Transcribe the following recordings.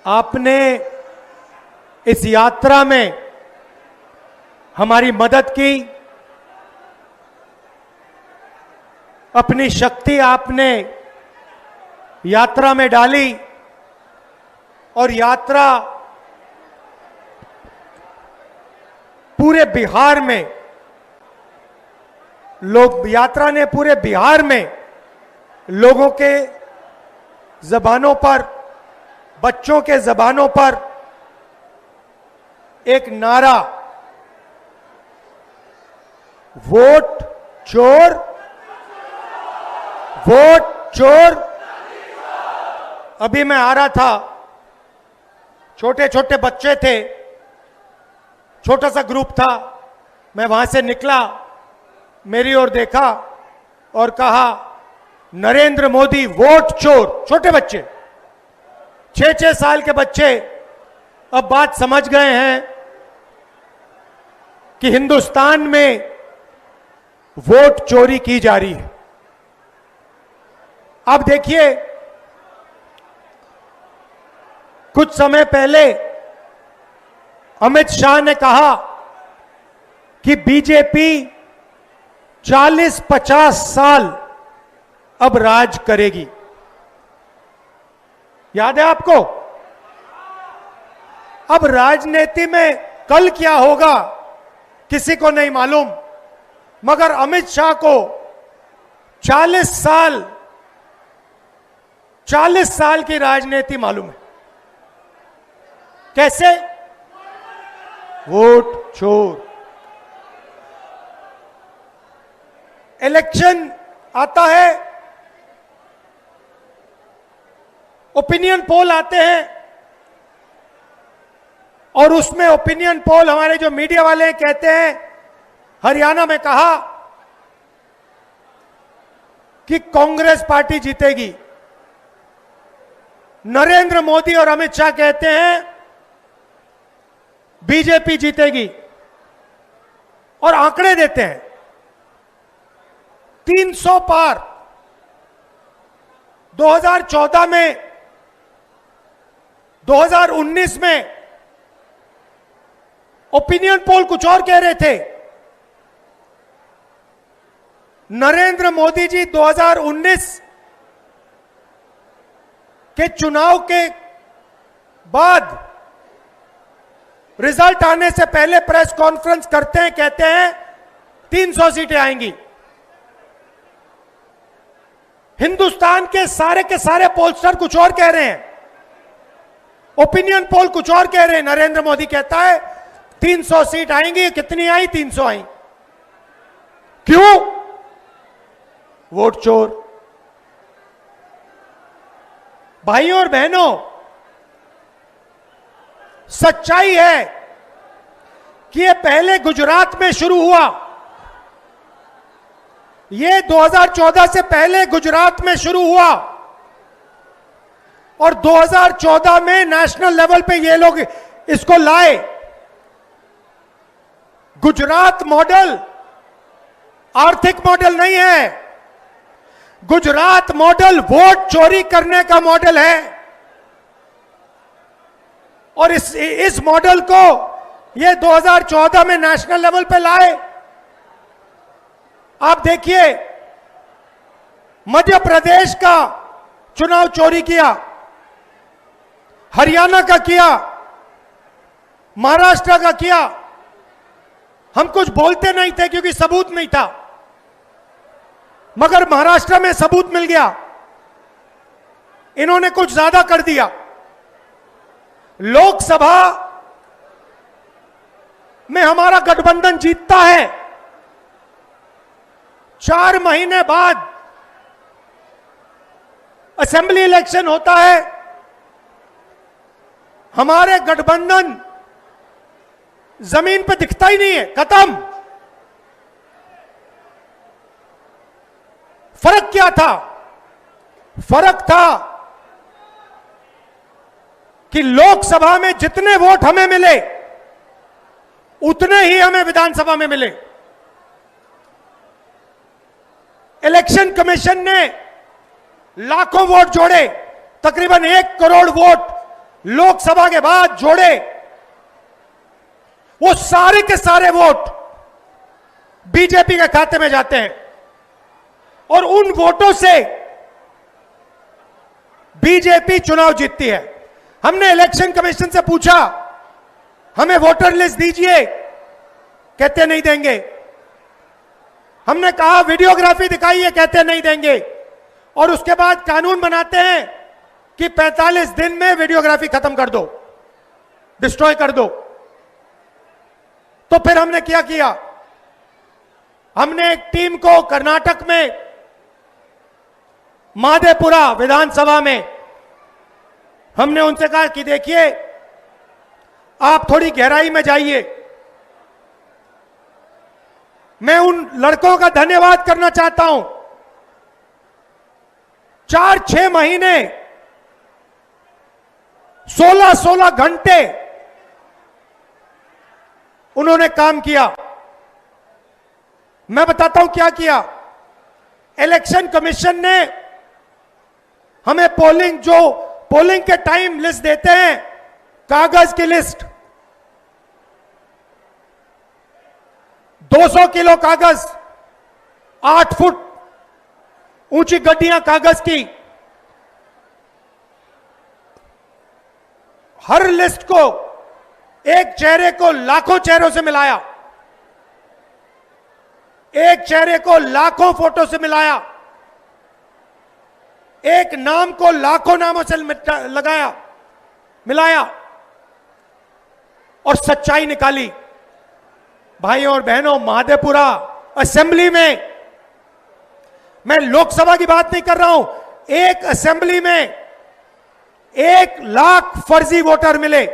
आपने इस यात्रा में हमारी मदद की, अपनी शक्ति आपने यात्रा में डाली और यात्रा पूरे बिहार में यात्रा ने पूरे बिहार में लोगों के ज़बानों पर, बच्चों के ज़बानों पर एक नारा, वोट चोर, वोट चोर। अभी मैं आ रहा था, छोटे छोटे बच्चे थे, छोटा सा ग्रुप था, मैं वहां से निकला, मेरी ओर देखा और कहा, नरेंद्र मोदी वोट चोर। छोटे बच्चे, 6-6 साल के बच्चे अब बात समझ गए हैं कि हिंदुस्तान में वोट चोरी की जा रही है। अब देखिए, कुछ समय पहले अमित शाह ने कहा कि बीजेपी 40-50 साल अब राज करेगी। याद है आपको? अब राजनीति में कल क्या होगा किसी को नहीं मालूम, मगर अमित शाह को 40 साल की राजनीति मालूम है। कैसे? वोट चोर। इलेक्शन आता है, ओपिनियन पोल आते हैं और उसमें ओपिनियन पोल हमारे जो मीडिया वाले कहते हैं, हरियाणा में कहा कि कांग्रेस पार्टी जीतेगी। नरेंद्र मोदी और अमित शाह कहते हैं बीजेपी जीतेगी और आंकड़े देते हैं 300 पार। 2014 में, 2019 में ओपिनियन पोल कुछ और कह रहे थे। नरेंद्र मोदी जी 2019 के चुनाव के बाद रिजल्ट आने से पहले प्रेस कॉन्फ्रेंस करते हैं, कहते हैं 300 सीटें आएंगी। हिंदुस्तान के सारे पोलस्टर कुछ और कह रहे हैं, ओपिनियन पोल कुछ और कह रहे हैं। नरेंद्र मोदी कहता है 300 सीट आएंगी। कितनी आई? 300 आई। क्यों? वोट चोर। भाइयों और बहनों, सच्चाई है कि ये पहले गुजरात में शुरू हुआ। ये 2014 से पहले गुजरात में शुरू हुआ और 2014 में नेशनल लेवल पे ये लोग इसको लाए। गुजरात मॉडल आर्थिक मॉडल नहीं है, गुजरात मॉडल वोट चोरी करने का मॉडल है। और इस मॉडल को ये 2014 में नेशनल लेवल पे लाए। आप देखिए, मध्य प्रदेश का चुनाव चोरी किया, हरियाणा का किया, महाराष्ट्र का किया। हम कुछ बोलते नहीं थे क्योंकि सबूत नहीं था, मगर महाराष्ट्र में सबूत मिल गया। इन्होंने कुछ ज्यादा कर दिया। लोकसभा में हमारा गठबंधन जीतता है, 4 महीने बाद असेंबली इलेक्शन होता है, हमारे गठबंधन जमीन पे दिखता ही नहीं है, खत्म। फर्क क्या था? फर्क था कि लोकसभा में जितने वोट हमें मिले उतने ही हमें विधानसभा में मिले। इलेक्शन कमीशन ने लाखों वोट जोड़े, तकरीबन 1 करोड़ वोट लोकसभा के बाद जोड़े, वो सारे के सारे वोट बीजेपी के खाते में जाते हैं और उन वोटों से बीजेपी चुनाव जीतती है। हमने इलेक्शन कमीशन से पूछा, हमें वोटर लिस्ट दीजिए, कहते नहीं देंगे। हमने कहा वीडियोग्राफी दिखाइए, कहते नहीं देंगे। और उसके बाद कानून बनाते हैं कि 45 दिन में वीडियोग्राफी खत्म कर दो, डिस्ट्रॉय कर दो। तो फिर हमने क्या किया? हमने एक टीम को कर्नाटक में माधेपुरा विधानसभा में हमने उनसे कहा कि देखिए, आप थोड़ी गहराई में जाइए। मैं उन लड़कों का धन्यवाद करना चाहता हूं। 4-6 महीने 16-16 घंटे उन्होंने काम किया। मैं बताता हूं क्या किया। इलेक्शन कमीशन ने हमें पोलिंग के टाइम लिस्ट देते हैं, कागज की लिस्ट, 200 किलो कागज, 8 फुट ऊंची गड्डियां कागज की। हर लिस्ट को, एक चेहरे को लाखों चेहरों से मिलाया, एक चेहरे को लाखों फोटो से मिलाया, एक नाम को लाखों नामों से मिलाया और सच्चाई निकाली। भाइयों और बहनों, माधेपुरा असेंबली में, मैं लोकसभा की बात नहीं कर रहा हूं, एक असेंबली में 1 लाख फर्जी वोटर मिले।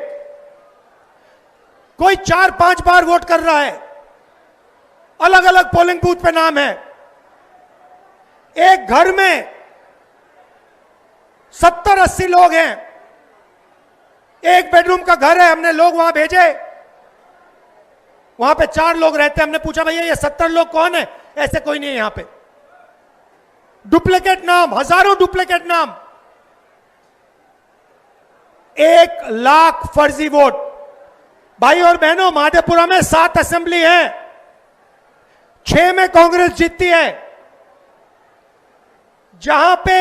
कोई 4-5 बार वोट कर रहा है, अलग अलग पोलिंग बूथ पे नाम है। एक घर में 70-80 लोग हैं, एक बेडरूम का घर है। हमने लोग वहां भेजे, वहां पे 4 लोग रहते हैं। हमने पूछा, भैया ये 70 लोग कौन है? ऐसे कोई नहीं है यहां पे। डुप्लीकेट नाम, हजारों डुप्लीकेट नाम, 1 लाख फर्जी वोट। भाई और बहनों, माधेपुरा में 7 असेंबली है, 6 में कांग्रेस जीतती है। जहां पे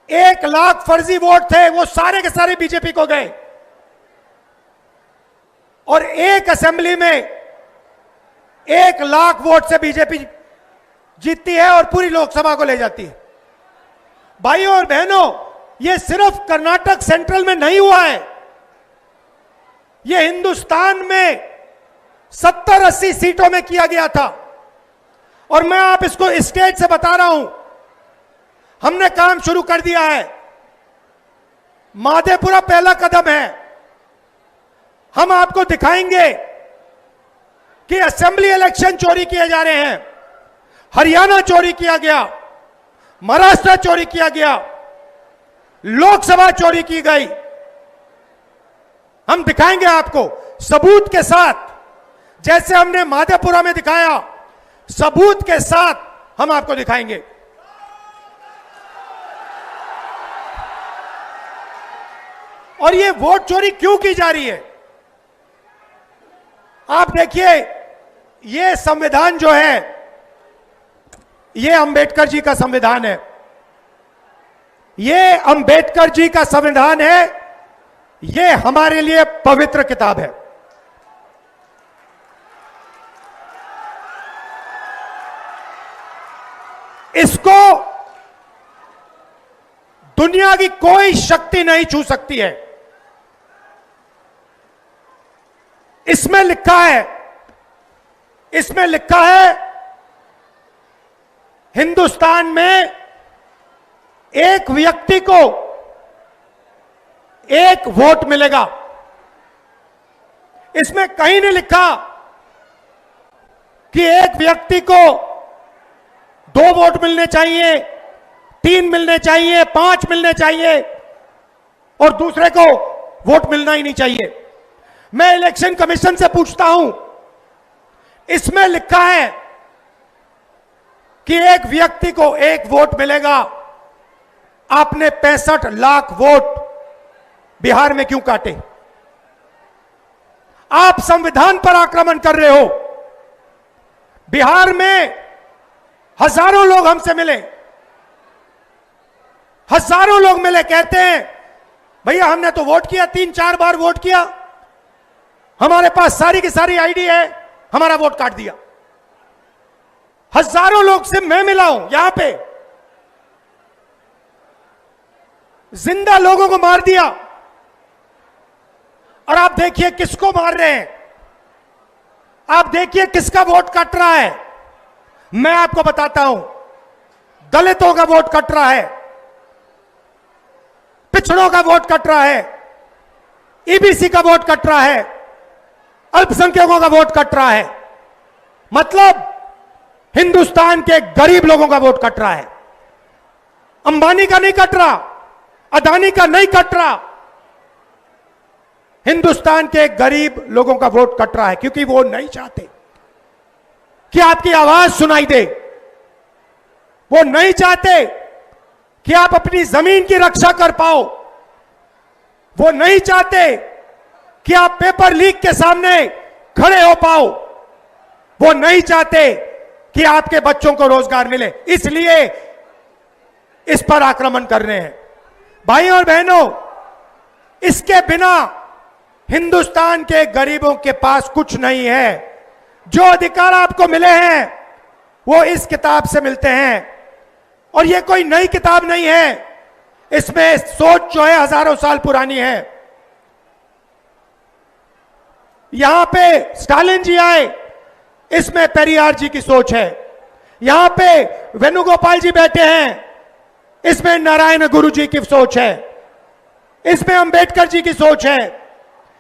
1 लाख फर्जी वोट थे, वो सारे के सारे बीजेपी को गए। और एक असेंबली में 1 लाख वोट से बीजेपी जीतती है और पूरी लोकसभा को ले जाती है। भाइयों और बहनों, यह सिर्फ कर्नाटक सेंट्रल में नहीं हुआ है, यह हिंदुस्तान में 70-80 सीटों में किया गया था। और मैं आप इसको स्टेज से बता रहा हूं, हमने काम शुरू कर दिया है। माधेपुरा पहला कदम है। हम आपको दिखाएंगे कि असेंबली इलेक्शन चोरी किए जा रहे हैं, हरियाणा चोरी किया गया, महाराष्ट्र चोरी किया गया, लोकसभा चोरी की गई। हम दिखाएंगे आपको सबूत के साथ, जैसे हमने माधेपुरा में दिखाया, सबूत के साथ हम आपको दिखाएंगे। और ये वोट चोरी क्यों की जा रही है? आप देखिए, ये संविधान जो है, ये अंबेडकर जी का संविधान है। ये अंबेडकर जी का संविधान है, ये हमारे लिए पवित्र किताब है। इसको दुनिया की कोई शक्ति नहीं छू सकती है। इसमें लिखा है हिंदुस्तान में एक व्यक्ति को 1 वोट मिलेगा। इसमें कहीं नहीं लिखा कि एक व्यक्ति को 2 वोट मिलने चाहिए, 3 मिलने चाहिए, 5 मिलने चाहिए और दूसरे को वोट मिलना ही नहीं चाहिए। मैं इलेक्शन कमीशन से पूछता हूं, इसमें लिखा है कि एक व्यक्ति को 1 वोट मिलेगा। आपने 65 लाख वोट बिहार में क्यों काटे? आप संविधान पर आक्रमण कर रहे हो। बिहार में हजारों लोग हमसे मिले, हजारों लोग मिले, कहते हैं भैया हमने तो वोट किया, 3-4 बार वोट किया, हमारे पास सारी की सारी आईडी है, हमारा वोट काट दिया। हजारों लोग से मैं मिला हूं। यहां पे जिंदा लोगों को मार दिया। और आप देखिए किसको मार रहे हैं, आप देखिए किसका वोट कट रहा है। मैं आपको बताता हूं, दलितों का वोट कट रहा है, पिछड़ों का वोट कट रहा है, ईबीसी का वोट कट रहा है, अल्पसंख्यकों का वोट कट रहा है। मतलब हिंदुस्तान के गरीब लोगों का वोट कट रहा है। अंबानी का नहीं कट रहा, अदानी का नहीं कट रहा, हिंदुस्तान के गरीब लोगों का वोट कट रहा है, क्योंकि वो नहीं चाहते कि आपकी आवाज सुनाई दे। वो नहीं चाहते कि आप अपनी जमीन की रक्षा कर पाओ। वो नहीं चाहते कि आप पेपर लीक के सामने खड़े हो पाओ। वो नहीं चाहते कि आपके बच्चों को रोजगार मिले, इसलिए इस पर आक्रमण कर रहे हैं। भाइयों और बहनों, इसके बिना हिंदुस्तान के गरीबों के पास कुछ नहीं है। जो अधिकार आपको मिले हैं वो इस किताब से मिलते हैं, और ये कोई नई किताब नहीं है। इसमें सोच जो है हजारों साल पुरानी है। यहां पे स्टालिन जी आए, इसमें पेरियार जी की सोच है। यहां पे वेणुगोपाल जी बैठे हैं, इसमें नारायण गुरु जी की सोच है। इसमें अंबेडकर जी की सोच है,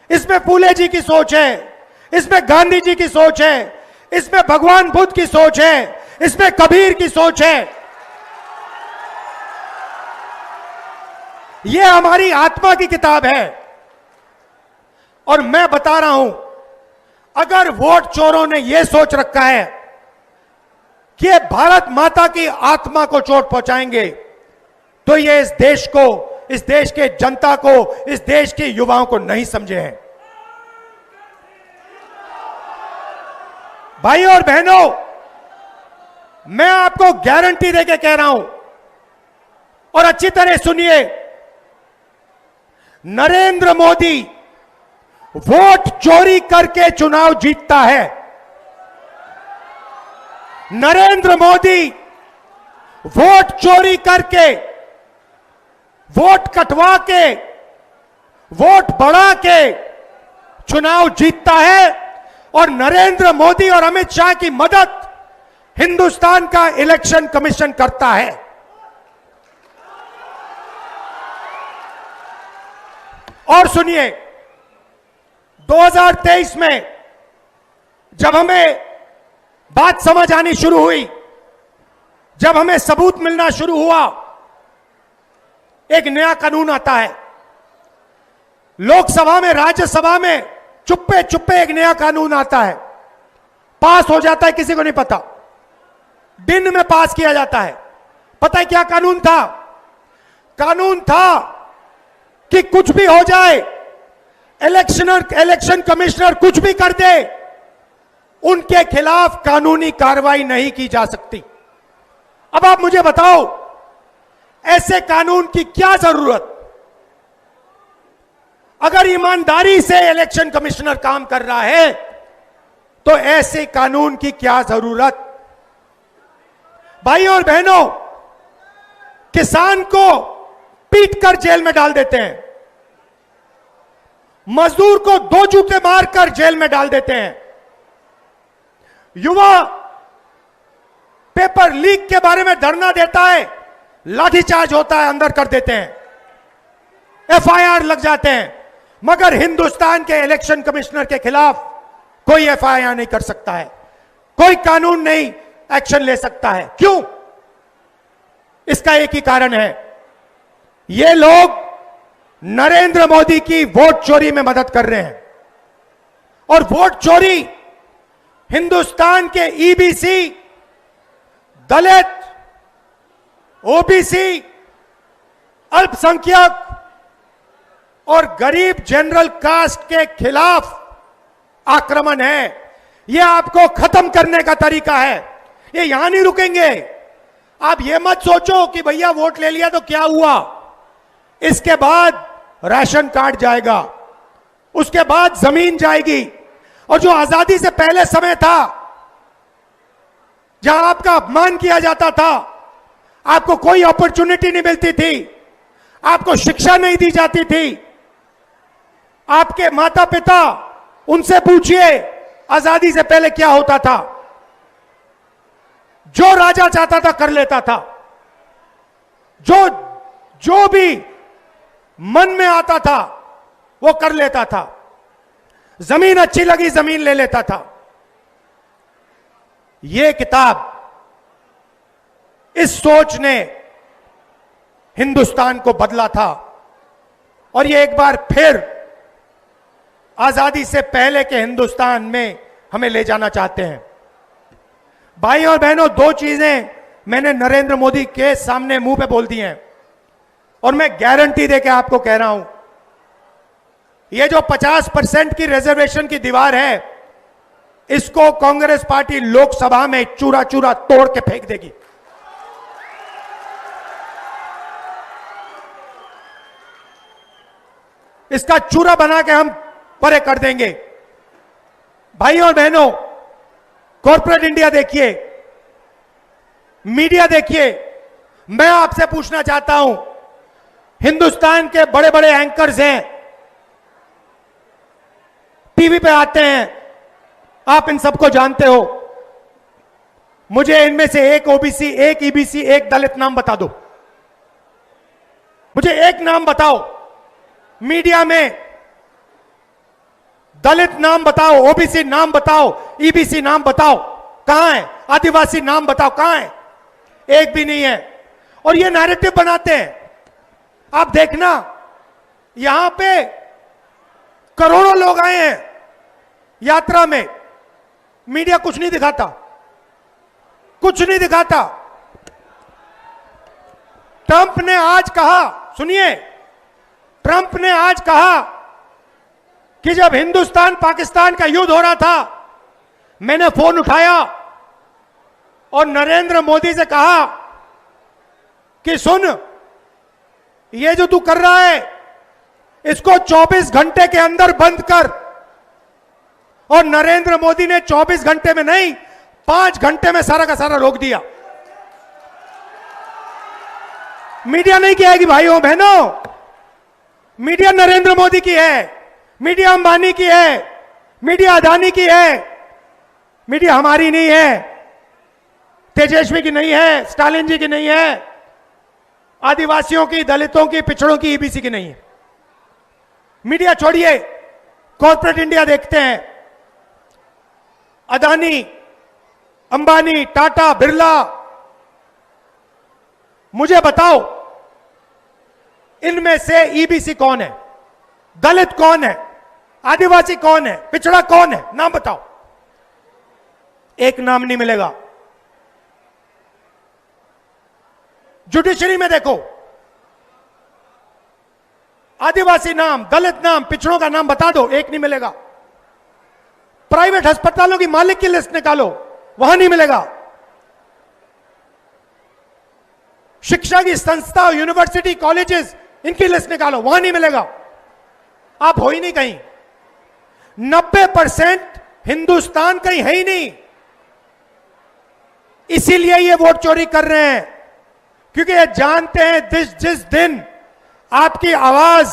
इसमें फूले जी की सोच है, इसमें गांधी जी की सोच है, इसमें भगवान बुद्ध की सोच है, इसमें कबीर की सोच है। यह हमारी आत्मा की किताब है। और मैं बता रहा हूं, अगर वोट चोरों ने यह सोच रखा है कि ये भारत माता की आत्मा को चोट पहुंचाएंगे, तो ये इस देश को, इस देश के जनता को, इस देश के युवाओं को नहीं समझे हैं। भाइयों और बहनों, मैं आपको गारंटी देके कह रहा हूं, और अच्छी तरह सुनिए, नरेंद्र मोदी वोट चोरी करके चुनाव जीतता है। नरेंद्र मोदी वोट चोरी करके, वोट कटवा के, वोट बढ़ा के चुनाव जीतता है। और नरेंद्र मोदी और अमित शाह की मदद हिंदुस्तान का इलेक्शन कमीशन करता है। और सुनिए, 2023 में जब हमें बात समझ आनी शुरू हुई, जब हमें सबूत मिलना शुरू हुआ, एक नया कानून आता है। लोकसभा में, राज्यसभा में चुप्पे चुप्पे एक नया कानून आता है, पास हो जाता है, किसी को नहीं पता, दिन में पास किया जाता है। पता है क्या कानून था? कानून था कि कुछ भी हो जाए, इलेक्शन कमिश्नर कुछ भी कर दे, उनके खिलाफ कानूनी कार्रवाई नहीं की जा सकती। अब आप मुझे बताओ, ऐसे कानून की क्या जरूरत? अगर ईमानदारी से इलेक्शन कमिश्नर काम कर रहा है, तो ऐसे कानून की क्या जरूरत? भाइयों और बहनों, किसान को पीटकर जेल में डाल देते हैं, मजदूर को 2 जूते मारकर जेल में डाल देते हैं, युवा पेपर लीक के बारे में धरना देता है, लाठीचार्ज होता है, अंदर कर देते हैं, एफआईआर लग जाते हैं। मगर हिंदुस्तान के इलेक्शन कमिश्नर के खिलाफ कोई एफआईआर नहीं कर सकता है, कोई कानून नहीं एक्शन ले सकता है। क्यों? इसका एक ही कारण है, ये लोग नरेंद्र मोदी की वोट चोरी में मदद कर रहे हैं। और वोट चोरी हिंदुस्तान के ईबीसी, दलित, ओबीसी, अल्पसंख्यक, और गरीब जनरल कास्ट के खिलाफ आक्रमण है। यह आपको खत्म करने का तरीका है। ये यहां नहीं रुकेंगे। आप ये मत सोचो कि भैया वोट ले लिया तो क्या हुआ। इसके बाद राशन कार्ड जाएगा, उसके बाद जमीन जाएगी, और जो आजादी से पहले समय था जहां आपका अपमान किया जाता था, आपको कोई अपॉर्चुनिटी नहीं मिलती थी, आपको शिक्षा नहीं दी जाती थी, आपके माता पिता, उनसे पूछिए आजादी से पहले क्या होता था। जो राजा चाहता था कर लेता था, जो भी मन में आता था वो कर लेता था। जमीन अच्छी लगी जमीन ले लेता था। यह किताब, इस सोच ने हिंदुस्तान को बदला था, और यह एक बार फिर आजादी से पहले के हिंदुस्तान में हमें ले जाना चाहते हैं। भाई और बहनों, दो चीजें मैंने नरेंद्र मोदी के सामने मुंह पे बोल दी हैं, और मैं गारंटी देके आपको कह रहा हूं, यह जो 50% की रिजर्वेशन की दीवार है, इसको कांग्रेस पार्टी लोकसभा में चूरा चूरा तोड़ के फेंक देगी। इसका चूरा बना के हम परे कर देंगे। भाई और बहनों, कॉर्पोरेट इंडिया देखिए, मीडिया देखिए। मैं आपसे पूछना चाहता हूं, हिंदुस्तान के बड़े बड़े एंकर्स हैं, टीवी पे आते हैं, आप इन सबको जानते हो। मुझे इनमें से एक ओबीसी, एक ईबीसी, एक दलित नाम बता दो। मुझे एक नाम बताओ। मीडिया में दलित नाम बताओ, ओबीसी नाम बताओ, ईबीसी नाम बताओ, कहां है? आदिवासी नाम बताओ, कहां है? एक भी नहीं है। और ये नैरेटिव बनाते हैं। आप देखना, यहां पे करोड़ों लोग आए हैं यात्रा में, मीडिया कुछ नहीं दिखाता, कुछ नहीं दिखाता। ट्रंप ने आज कहा, सुनिए, ट्रंप ने आज कहा कि जब हिंदुस्तान पाकिस्तान का युद्ध हो रहा था, मैंने फोन उठाया और नरेंद्र मोदी से कहा कि सुन, ये जो तू कर रहा है इसको 24 घंटे के अंदर बंद कर। और नरेंद्र मोदी ने 24 घंटे में नहीं, 5 घंटे में सारा का सारा रोक दिया। मीडिया नहीं कहेगी भाइयों बहनों, मीडिया नरेंद्र मोदी की है, मीडिया अंबानी की है, मीडिया अदानी की है, मीडिया हमारी नहीं है, तेजस्वी की नहीं है, स्टालिन जी की नहीं है, आदिवासियों की, दलितों की, पिछड़ों की, ईबीसी की नहीं है। मीडिया छोड़िए, कॉर्पोरेट इंडिया देखते हैं। अदानी, अंबानी, टाटा, बिरला, मुझे बताओ इनमें से ईबीसी कौन है, दलित कौन है, आदिवासी कौन है, पिछड़ा कौन है? नाम बताओ। एक नाम नहीं मिलेगा। जुडिशरी में देखो, आदिवासी नाम, दलित नाम, पिछड़ों का नाम बता दो, एक नहीं मिलेगा। प्राइवेट अस्पतालों की मालिक की लिस्ट निकालो, वहां नहीं मिलेगा। शिक्षा की संस्था, यूनिवर्सिटी, कॉलेजेस, इनकी लिस्ट निकालो, वहां नहीं मिलेगा। आप हो ही नहीं कहीं। 90% हिंदुस्तान कहीं है ही नहीं। इसीलिए ये वोट चोरी कर रहे हैं, क्योंकि ये जानते हैं जिस दिन आपकी आवाज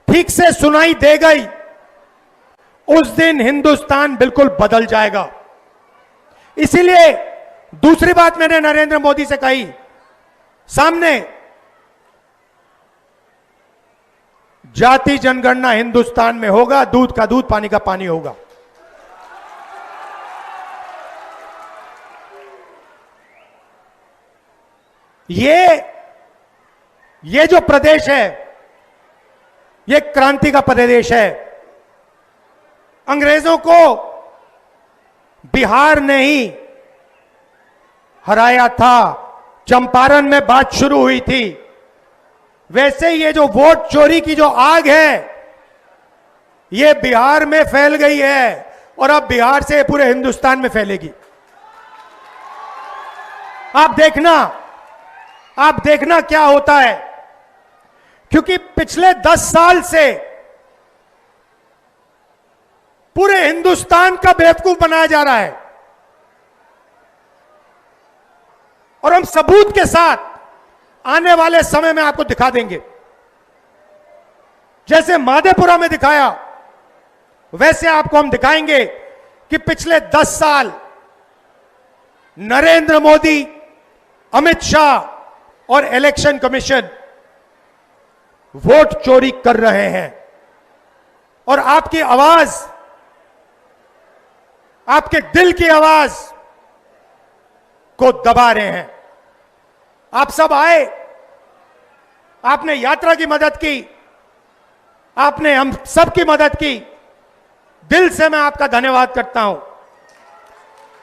ठीक से सुनाई दे गई, उस दिन हिंदुस्तान बिल्कुल बदल जाएगा। इसीलिए दूसरी बात मैंने नरेंद्र मोदी से कही, सामने जाति जनगणना हिंदुस्तान में होगा, दूध का दूध, पानी का पानी होगा। ये जो प्रदेश है, ये क्रांति का प्रदेश है। अंग्रेजों को बिहार ने ही हराया था। चंपारण में बात शुरू हुई थी, वैसे ही ये जो वोट चोरी की जो आग है ये बिहार में फैल गई है और अब बिहार से पूरे हिंदुस्तान में फैलेगी। आप देखना क्या होता है, क्योंकि पिछले 10 साल से पूरे हिंदुस्तान का बेवकूफ बनाया जा रहा है और हम सबूत के साथ आने वाले समय में आपको दिखा देंगे। जैसे माधेपुरा में दिखाया वैसे आपको हम दिखाएंगे कि पिछले 10 साल नरेंद्र मोदी, अमित शाह और इलेक्शन कमीशन वोट चोरी कर रहे हैं और आपकी आवाज, आपके दिल की आवाज को दबा रहे हैं। आप सब आए, आपने यात्रा की मदद की, आपने हम सब की मदद की। दिल से मैं आपका धन्यवाद करता हूं।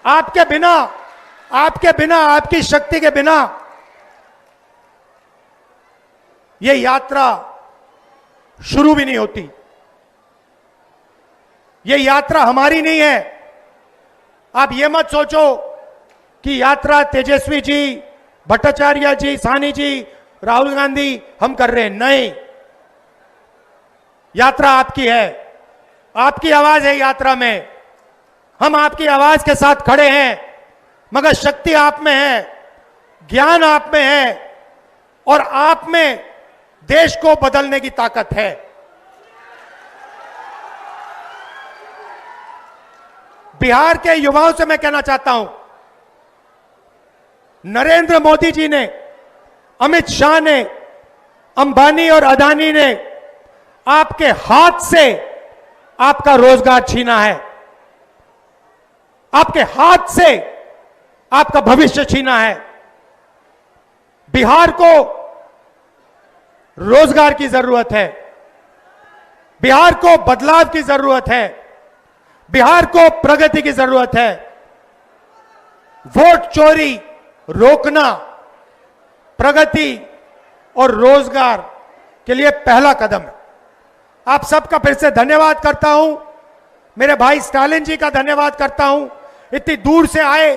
आपके बिना, आपकी शक्ति के बिना यह यात्रा शुरू भी नहीं होती। यह यात्रा हमारी नहीं है। आप यह मत सोचो कि यात्रा तेजस्वी जी, भट्टाचार्य जी, साहनी जी, राहुल गांधी हम कर रहे हैं। नहीं, यात्रा आपकी है, आपकी आवाज है यात्रा में। हम आपकी आवाज के साथ खड़े हैं, मगर शक्ति आप में है, ज्ञान आप में है और आप में देश को बदलने की ताकत है। बिहार के युवाओं से मैं कहना चाहता हूं, नरेंद्र मोदी जी ने, अमित शाह ने, अंबानी और अदानी ने आपके हाथ से आपका रोजगार छीना है, आपके हाथ से आपका भविष्य छीना है। बिहार को रोजगार की जरूरत है, बिहार को बदलाव की जरूरत है, बिहार को प्रगति की जरूरत है। वोट चोरी रोकना प्रगति और रोजगार के लिए पहला कदम है। आप सबका फिर से धन्यवाद करता हूं। मेरे भाई स्टालिन जी का धन्यवाद करता हूं, इतनी दूर से आए,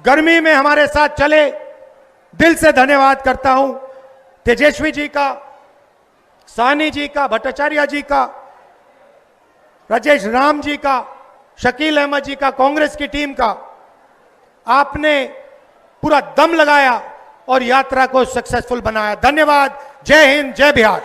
गर्मी में हमारे साथ चले, दिल से धन्यवाद करता हूं। तेजस्वी जी का, साहनी जी का, भट्टाचार्य जी का, राजेश राम जी का, शकील अहमद जी का, कांग्रेस की टीम का। आपने पूरा दम लगाया और यात्रा को सक्सेसफुल बनाया। धन्यवाद। जय हिंद, जय बिहार।